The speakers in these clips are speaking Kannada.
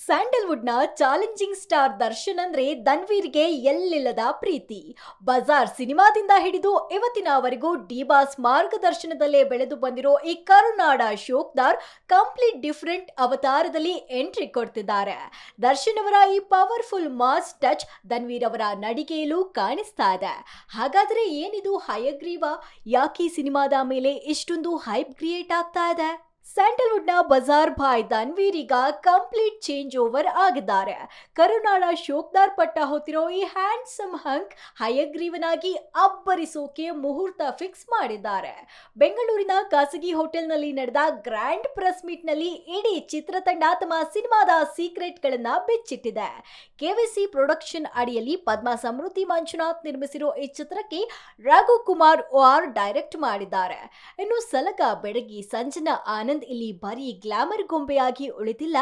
ಸ್ಯಾಂಡಲ್ವುಡ್ನ ಚಾಲೆಂಜಿಂಗ್ ಸ್ಟಾರ್ ದರ್ಶನ್ ಅಂದ್ರೆ ಧನ್ವೀರ್ಗೆ ಎಲ್ಲಿಲ್ಲದ ಪ್ರೀತಿ. ಬಜಾರ್ ಸಿನಿಮಾದಿಂದ ಹಿಡಿದು ಇವತ್ತಿನವರೆಗೂ ಡಿ ಬಾಸ್ ಮಾರ್ಗದರ್ಶನದಲ್ಲೇ ಬೆಳೆದು ಬಂದಿರೋ ಈ ಕರುನಾಡ ಶೋಕ್ದಾರ್ ಕಂಪ್ಲೀಟ್ ಡಿಫರೆಂಟ್ ಅವತಾರದಲ್ಲಿ ಎಂಟ್ರಿ ಕೊಡ್ತಿದ್ದಾರೆ. ದರ್ಶನ್ ಅವರ ಈ ಪವರ್ಫುಲ್ ಮಾಸ್ ಟಚ್ ಧನ್ವೀರ್ ಅವರ ನಡಿಗೆಯಲ್ಲೂ ಕಾಣಿಸ್ತಾ ಇದೆ. ಹಾಗಾದ್ರೆ ಏನಿದು ಹಯಗ್ರೀವ? ಯಾಕೆ ಈ ಸಿನಿಮಾದ ಮೇಲೆ ಇಷ್ಟೊಂದು ಹೈಪ್ ಕ್ರಿಯೇಟ್ ಆಗ್ತಾ ಇದೆ? ಸ್ಯಾಂಡಲ್ವುಡ್ನ ಬಜಾರ್ ಭಾಯ್ ಧನ್ವೀರ್ ಈಗ ಕಂಪ್ಲೀಟ್ ಚೇಂಜ್ ಓವರ್ ಆಗಿದ್ದಾರೆ. ಕರುನಾಡ ಶೋಕ್ದಾರ್ ಪಟ್ಟ ಹೊತ್ತಿರೋ ಈ ಹ್ಯಾಂಡ್ಸಮ್ ಹಂಕ್ ಹಯಗ್ರೀವನಾಗಿ ಅಬ್ಬರಿಸೋಕೆ ಮುಹೂರ್ತ ಫಿಕ್ಸ್ ಮಾಡಿದ್ದಾರೆ. ಬೆಂಗಳೂರಿನ ಖಾಸಗಿ ಹೋಟೆಲ್ನಲ್ಲಿ ನಡೆದ ಗ್ರ್ಯಾಂಡ್ ಪ್ರೆಸ್ ಮೀಟ್ ನಲ್ಲಿ ಇಡೀ ಚಿತ್ರತಂಡ ತಮ್ಮ ಸಿನಿಮಾದ ಸೀಕ್ರೆಟ್ ಗಳನ್ನ ಬಿಚ್ಚಿಟ್ಟಿದೆ. ಕೆವಿಸಿ ಪ್ರೊಡಕ್ಷನ್ ಅಡಿಯಲ್ಲಿ ಪದ್ಮ ಸಮೃದ್ಧಿ ಮಂಜುನಾಥ್ ನಿರ್ಮಿಸಿರೋ ಈ ಚಿತ್ರಕ್ಕೆ ರಘುಕುಮಾರ್ ಓಆರ್ ಡೈರೆಕ್ಟ್ ಮಾಡಿದ್ದಾರೆ. ಇನ್ನು ಸಲಗ ಬೆಡಗಿ ಸಂಜನಾ ಆನಂದ್ ಇಲ್ಲಿ ಬರೀ ಗ್ಲಾಮರ್ ಗೊಂಬೆಯಾಗಿ ಉಳಿದಿಲ್ಲ,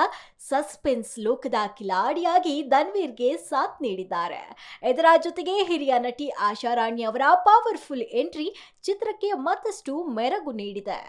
ಸಸ್ಪೆನ್ಸ್ ಲೋಕದ ಕಿಲಾಡಿಯಾಗಿ ಧನ್ವೀರ್ಗೆ ಸಾಥ್ ನೀಡಿದ್ದಾರೆ. ಇದರ ಜೊತೆಗೆ ಹಿರಿಯ ನಟಿ ಆಶಾ ರಾಣಿ ಅವರ ಪವರ್ಫುಲ್ ಎಂಟ್ರಿ ಚಿತ್ರಕ್ಕೆ ಮತ್ತಷ್ಟು ಮೆರುಗು ನೀಡಿದೆ.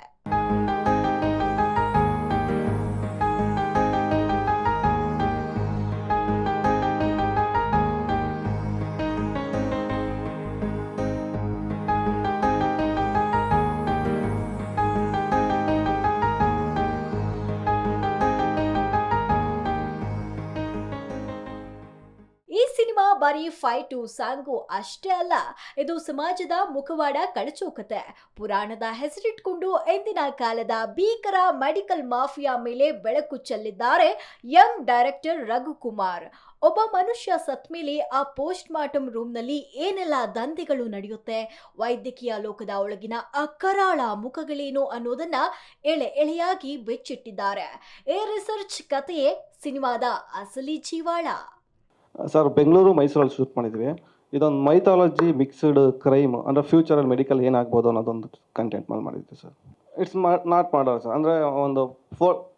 ಈ ಸಿನಿಮಾ ಬರೀ ಫೈಟು ಸಾಂಗು ಅಷ್ಟೇ ಅಲ್ಲ, ಇದು ಸಮಾಜದ ಮುಖವಾಡ ಕಳಚೋಕತೆ. ಪುರಾಣದ ಹೆಸರಿಟ್ಕೊಂಡು ಎಂದಿನ ಕಾಲದ ಭೀಕರ ಮೆಡಿಕಲ್ ಮಾಫಿಯಾ ಮೇಲೆ ಬೆಳಕು ಚೆಲ್ಲಿದ್ದಾರೆ ಯಂಗ್ ಡೈರೆಕ್ಟರ್ ರಘುಕುಮಾರ್. ಒಬ್ಬ ಮನುಷ್ಯ ಸತ್ ಮೇಲೆ ಆ ಪೋಸ್ಟ್ ಮಾರ್ಟಮ್ ರೂಮ್ನಲ್ಲಿ ಏನೆಲ್ಲ ದಂಧೆಗಳು ನಡೆಯುತ್ತೆ, ವೈದ್ಯಕೀಯ ಲೋಕದ ಒಳಗಿನ ಆ ಕರಾಳ ಮುಖಗಳೇನು ಅನ್ನೋದನ್ನ ಎಳೆ ಎಳೆಯಾಗಿ ಬೆಚ್ಚಿಟ್ಟಿದ್ದಾರೆ. ಈ ರಿಸರ್ಚ್ ಕಥೆಯೇ ಸಿನಿಮಾದ ಅಸಲಿ ಜೀವಾಳ. ಸರ್, ಬೆಂಗಳೂರು ಮೈಸೂರಲ್ಲಿ ಶೂಟ್ ಮಾಡಿದ್ವಿ. ಇದೊಂದು ಮೈಥಾಲಜಿ ಮಿಕ್ಸ್ಡ್ ಕ್ರೈಮ್ ಅಂದರೆ ಫ್ಯೂಚರಲ್ಲಿ ಮೆಡಿಕಲ್ ಏನಾಗ್ಬೋದು ಅನ್ನೋದೊಂದು ಕಂಟೆಂಟ್ ಮೇಲೆ ಮಾಡಿದ್ವಿ ಸರ್. ಇಟ್ಸ್ ನಾಟ್ ಮಾಡೋರು ಸರ್, ಅಂದರೆ ಒಂದು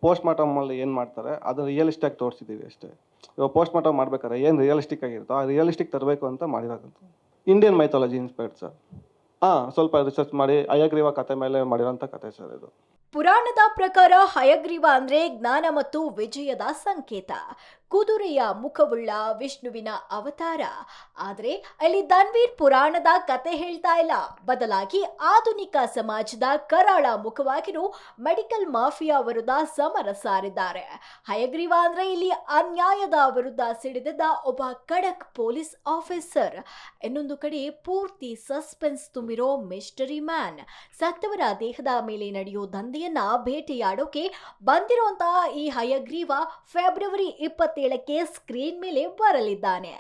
ಪೋಸ್ಟ್ ಮಾರ್ಟಮಲ್ಲಿ ಏನು ಮಾಡ್ತಾರೆ ಅದು ರಿಯಲಿಸ್ಟಿಕ್ ತೋರಿಸಿದ್ದೀವಿ ಅಷ್ಟೇ. ಇವಾಗ ಪೋಸ್ಟ್ ಮಾರ್ಟಮ್ ಮಾಡ್ಬೇಕಾದ್ರೆ ಏನು ರಿಯಲಿಸ್ಟಿಕ್ ಆಗಿರುತ್ತೋ ಆ ರಿಯಲಿಸ್ಟಿಕ್ ತರಬೇಕು ಅಂತ ಮಾಡಿರೋದು. Indian mythology inspired sir. ಸ್ವಲ್ಪ ರಿಸರ್ಚ್ ಮಾಡಿ ಹಯಗ್ರೀವ ಕತೆ ಮೇಲೆ ಮಾಡಿರೋಂಥ ಕತೆ ಸರ್ ಇದು. ಪುರಾಣದ ಪ್ರಕಾರ ಹಯಗ್ರೀವ ಅಂದ್ರೆ ಜ್ಞಾನ ಮತ್ತು ವಿಜಯದ ಸಂಕೇತ, ಕುದುರೆಯ ಮುಖವುಳ್ಳ ವಿಷ್ಣುವಿನ ಅವತಾರ. ಆದ್ರೆ ಅಲ್ಲಿ ಧನ್ವೀರ್ ಪುರಾಣದ ಕತೆ ಹೇಳ್ತಾ ಇಲ್ಲ, ಬದಲಾಗಿ ಆಧುನಿಕ ಸಮಾಜದ ಕರಾಳ ಮುಖವಾಗಿರೋ ಮೆಡಿಕಲ್ ಮಾಫಿಯಾ ವಿರುದ್ಧ ಸಮರ ಸಾರಿದ್ದಾರೆ. ಹಯಗ್ರೀವ ಅಂದ್ರೆ ಇಲ್ಲಿ ಅನ್ಯಾಯದ ವಿರುದ್ಧ ಸಿಡಿದಿದ್ದ ಒಬ್ಬ ಖಡಕ್ ಪೊಲೀಸ್ ಆಫೀಸರ್. ಇನ್ನೊಂದು ಕಡೆ ಪೂರ್ತಿ ಸಸ್ಪೆನ್ಸ್ ತುಂಬಿರೋ ಮಿಸ್ಟರಿ ಮ್ಯಾನ್. ಸತ್ತವರ ದೇಹದ ಮೇಲೆ ನಡೆಯೋ ದಂಧೆಯನ್ನ ಬೇಟೆಯಾಡೋಕೆ ಬಂದಿರುವಂತಹ ಈ ಹಯಗ್ರೀವ ಫೆಬ್ರವರಿ 27ಕ್ಕೆ ಸ್ಕ್ರೀನ್ ಮೇಲೆ ಬರಲಿದ್ದಾನೆ.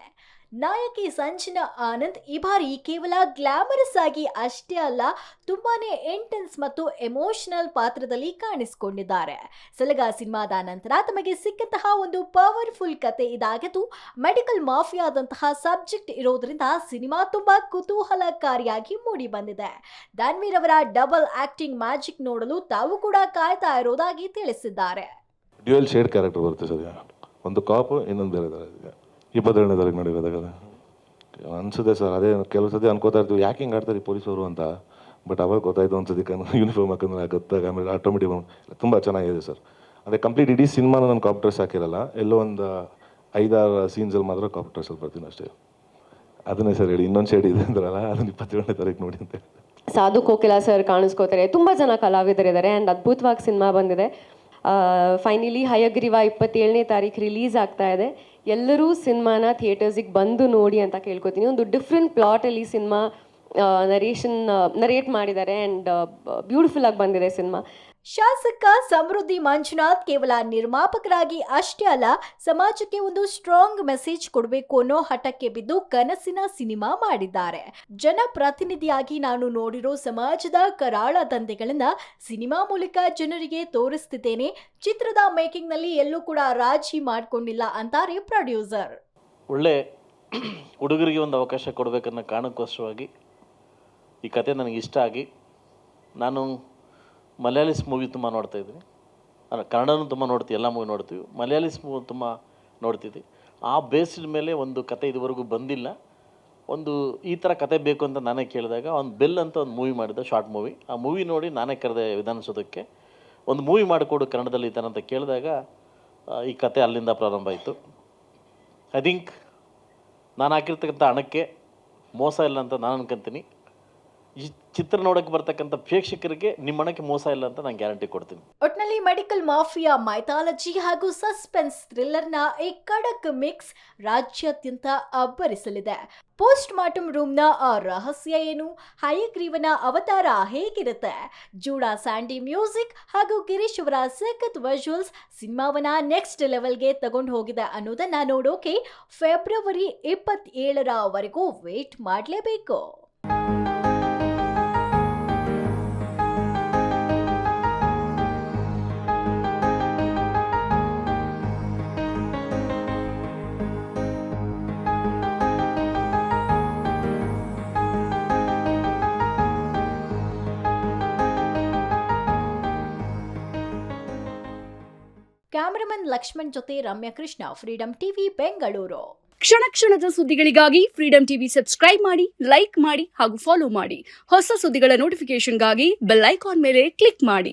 ನಾಯಕಿ ಸಂಜನಾ ಆನಂದ್ ಈ ಬಾರಿ ಕೇವಲ ಗ್ಲಾಮರಸ್ ಆಗಿ ಅಷ್ಟೇ ಅಲ್ಲ, ತುಂಬಾನೇ ಇಂಟೆನ್ಸ್ ಮತ್ತು ಎಮೋಷನಲ್ ಪಾತ್ರದಲ್ಲಿ ಕಾಣಿಸಿಕೊಂಡಿದ್ದಾರೆ. ಸಲಗ ಸಿನಿಮಾದ ನಂತರ ತಮಗೆ ಸಿಕ್ಕಂತಹ ಒಂದು ಪವರ್ಫುಲ್ ಕತೆ ಇದಾಗಿದ್ದು, ಮೆಡಿಕಲ್ ಮಾಫಿಯಾದಂತಹ ಸಬ್ಜೆಕ್ಟ್ ಇರೋದ್ರಿಂದ ಸಿನಿಮಾ ತುಂಬಾ ಕುತೂಹಲಕಾರಿಯಾಗಿ ಮೂಡಿ ಬಂದಿದೆ. ಧನ್ವೀರ್ ಅವರ ಡಬಲ್ ಆಕ್ಟಿಂಗ್ ಮ್ಯಾಜಿಕ್ ನೋಡಲು ತಾವು ಕೂಡ ಕಾಯ್ತಾ ಇರೋದಾಗಿ ತಿಳಿಸಿದ್ದಾರೆ. ಡ್ಯುಯಲ್ ಶೇಡ್ ಕ್ಯಾರೆಕ್ಟರ್ ಬರುತ್ತೆ ಸರ್, ಒಂದು ಕಾಪು ಇನ್ನೊಂದು ಬೇರೆ ಥರ ಇದೆ. 22ನೇ ತಾರೀಕು ನಡೆಯೋದಾಗ ಅನಿಸುತ್ತೆ ಸರ್. ಅದೇ ಕೆಲವು ಸತಿ ಅನ್ಕೋತಾ ಇರ್ತೀವಿ ಯಾಕೆ ಹಿಂಗೆ ಆಡ್ತಾರೆ ಪೊಲೀಸವರು ಅಂತ. ಬಟ್ ಅವಾಗ ಗೊತ್ತಾಯ್ತು ಒಂದ್ಸತಿ ಯೂನಿಫಾರ್ಮ್ ಹಾಕಿದ್ರೆ ಗೊತ್ತಾಗ ಆಮೇಲೆ ಆಟೋಮೆಟಿಕ್ ತುಂಬ ಚೆನ್ನಾಗಿದೆ ಸರ್. ಅದೇ ಕಂಪ್ಲೀಟ್ ಇಡೀ ಸಿನಿಮಾನ ನಾನು ಕಾಪ್ಟರ್ಸ್ ಹಾಕಿರಲ್ಲ, ಎಲ್ಲೋ ಒಂದು 5-6 ಸೀನ್ಸಲ್ಲಿ ಮಾತ್ರ ಕಾಪ್ಟರ್ಸಲ್ಲಿ ಬರ್ತೀನಿ ಅಷ್ಟೇ. ಅದನ್ನೇ ಸರ್ ಹೇಳಿ, ಇನ್ನೊಂದು ಶೇಡ್ ಇದೆ ಅಂದ್ರಲ್ಲ, ಅದನ್ನು 22ನೇ ತಾರೀಕು ನೋಡಿ ಅಂತ. ಸಾಧು ಕೋಕಿಲ ಸರ್ ಕಾಣಿಸ್ಕೋತಾರೆ, ತುಂಬ ಜನ ಕಲಾವಿದರಿದ್ದಾರೆ ಆ್ಯಂಡ್ ಅದ್ಭುತವಾಗಿ ಸಿನಿಮಾ ಬಂದಿದೆ. ಫೈನಲಿ ಹಯಗ್ರೀವ 27ನೇ ತಾರೀಕು ರಿಲೀಸ್ ಆಗ್ತಾ ಇದೆ. ಎಲ್ಲರೂ ಸಿನಿಮಾನ ಥಿಯೇಟರ್ಸಿಗೆ ಬಂದು ನೋಡಿ ಅಂತ ಕೇಳ್ಕೊತೀನಿ. ಒಂದು ಡಿಫ್ರೆಂಟ್ ಪ್ಲಾಟಲ್ಲಿ ಸಿನಿಮಾ ನರೇಟ್ ಮಾಡಿದ್ದಾರೆ ಆ್ಯಂಡ್ ಬ್ಯೂಟಿಫುಲ್ ಆಗಿ ಬಂದಿದೆ ಸಿನಿಮಾ. ಶಾಸಕ ಸಮೃದ್ಧಿ ಮಂಜುನಾಥ್ ಕೇವಲ ನಿರ್ಮಾಪಕರಾಗಿ ಅಷ್ಟೇ ಅಲ್ಲ, ಸಮಾಜಕ್ಕೆ ಒಂದು ಸ್ಟ್ರಾಂಗ್ ಮೆಸೇಜ್ ಕೊಡಬೇಕು ಅನ್ನೋ ಹಠಕ್ಕೆ ಬಿದ್ದು ಕನಸಿನ ಸಿನಿಮಾ ಮಾಡಿದ್ದಾರೆ. ಜನಪ್ರತಿನಿಧಿಯಾಗಿ ನಾನು ನೋಡಿರೋ ಸಮಾಜದ ಕರಾಳ ದಂಧೆಗಳನ್ನ ಸಿನಿಮಾ ಮೂಲಕ ಜನರಿಗೆ ತೋರಿಸ್ತಿದ್ದೇನೆ. ಚಿತ್ರದ ಮೇಕಿಂಗ್ ನಲ್ಲಿ ಎಲ್ಲೂ ಕೂಡ ರಾಜಿ ಮಾಡ್ಕೊಂಡಿಲ್ಲ ಅಂತಾರೆ ಪ್ರೊಡ್ಯೂಸರ್. ಒಳ್ಳೆ ಹುಡುಗರಿಗೆ ಒಂದು ಅವಕಾಶ ಕೊಡಬೇಕನ್ನೋ ಕಾರಣಕ್ಕೋಸ್ಕರವಾಗಿ ಈ ಕತೆ ನನಗೆ ಇಷ್ಟ ಆಗಿ ನಾನು ಮಲಯಾಳಿಸ್ ಮೂವಿ ತುಂಬ ನೋಡ್ತಾಯಿದ್ದೀನಿ. ಕನ್ನಡನೂ ತುಂಬ ನೋಡ್ತೀವಿ, ಎಲ್ಲ ಮೂವಿ ನೋಡ್ತೀವಿ. ಮಲಯಾಳಿಸ್ ಮೂವಿ ತುಂಬ ನೋಡ್ತಿದ್ವಿ. ಆ ಬೇಸಿದ ಮೇಲೆ ಒಂದು ಕತೆ ಇದುವರೆಗೂ ಬಂದಿಲ್ಲ. ಒಂದು ಈ ಥರ ಕತೆ ಬೇಕು ಅಂತ ನಾನೇ ಕೇಳಿದಾಗ ಒಂದು ಬೆಲ್ ಅಂತ ಒಂದು ಮೂವಿ ಮಾಡಿದೆ, ಶಾರ್ಟ್ ಮೂವಿ. ಆ ಮೂವಿ ನೋಡಿ ನಾನೇ ಕರೆದೆ ವಿಧಾನಸೌಧಕ್ಕೆ, ಒಂದು ಮೂವಿ ಮಾಡಿಕೊಡು ಕನ್ನಡದಲ್ಲಿ ಈ ಥರ ಅಂತ ಕೇಳಿದಾಗ ಈ ಕತೆ ಅಲ್ಲಿಂದ ಪ್ರಾರಂಭ ಆಯಿತು. ಐ ಥಿಂಕ್ ನಾನು ಹಾಕಿರ್ತಕ್ಕಂಥ ಹಣಕ್ಕೆ ಮೋಸ ಇಲ್ಲ ಅಂತ ನಾನು ಅನ್ಕೊಂತೀನಿ. ಈ ಚಿತ್ರ ನೋಡೋಕ್ಕೆ ಬರ್ತಕ್ಕಂಥ ಪ್ರೇಕ್ಷಕರಿಗೆ ನಿಮ್ಮ ಹಣಕ್ಕೆ ಮೋಸ ಇಲ್ಲ ಅಂತ ನಾನು ಗ್ಯಾರಂಟಿ ಕೊಡ್ತೀನಿ. ಒಟ್ನಲ್ಲಿ ಮೆಡಿಕಲ್ ಮಾಫಿಯಾ, ಮೈಥಾಲಜಿ ಹಾಗೂ ಸಸ್ಪೆನ್ಸ್ ಥ್ರಿಲ್ಲರ್ನ ಈ ಖಡಕ್ ಮಿಕ್ಸ್ ರಾಜ್ಯಾದ್ಯಂತ ಅಬ್ಬರಿಸಲಿದೆ. ಪೋಸ್ಟ್ ಮಾರ್ಟಮ್ ರೂಮ್ನ ಆ ರಹಸ್ಯ ಏನು? ಹಯಗ್ರೀವನ ಅವತಾರ ಹೇಗಿರುತ್ತೆ? ಜೂಡಾ ಸ್ಯಾಂಡಿ ಮ್ಯೂಸಿಕ್ ಹಾಗೂ ಗಿರೀಶ್ ಅವರ ಸಖತ್ ವಿಜುವಲ್ಸ್ ಸಿನಿಮಾವನ್ನ ನೆಕ್ಸ್ಟ್ ಲೆವೆಲ್ಗೆ ತಗೊಂಡು ಹೋಗಿದೆ ಅನ್ನೋದನ್ನ ನೋಡೋಕೆ ಫೆಬ್ರವರಿ 27ರವರೆಗೂ ವೇಟ್ ಮಾಡಲೇಬೇಕು. ಕ್ಯಾಮರಾಮನ್ ಲಕ್ಷ್ಮಣ್ ಜೊತೆ ರಮ್ಯಾ ಕೃಷ್ಣ, ಫ್ರೀಡಂ ಟಿವಿ, ಬೆಂಗಳೂರು. ಕ್ಷಣ ಕ್ಷಣದ ಸುದ್ದಿಗಳಿಗಾಗಿ ಫ್ರೀಡಂ ಟಿವಿ ಸಬ್ಸ್ಕ್ರೈಬ್ ಮಾಡಿ, ಲೈಕ್ ಮಾಡಿ ಹಾಗೂ ಫಾಲೋ ಮಾಡಿ. ಹೊಸ ಸುದ್ದಿಗಳ ನೋಟಿಫಿಕೇಶನ್ಗಾಗಿ ಬೆಲ್ ಐಕಾನ್ ಮೇಲೆ ಕ್ಲಿಕ್ ಮಾಡಿ.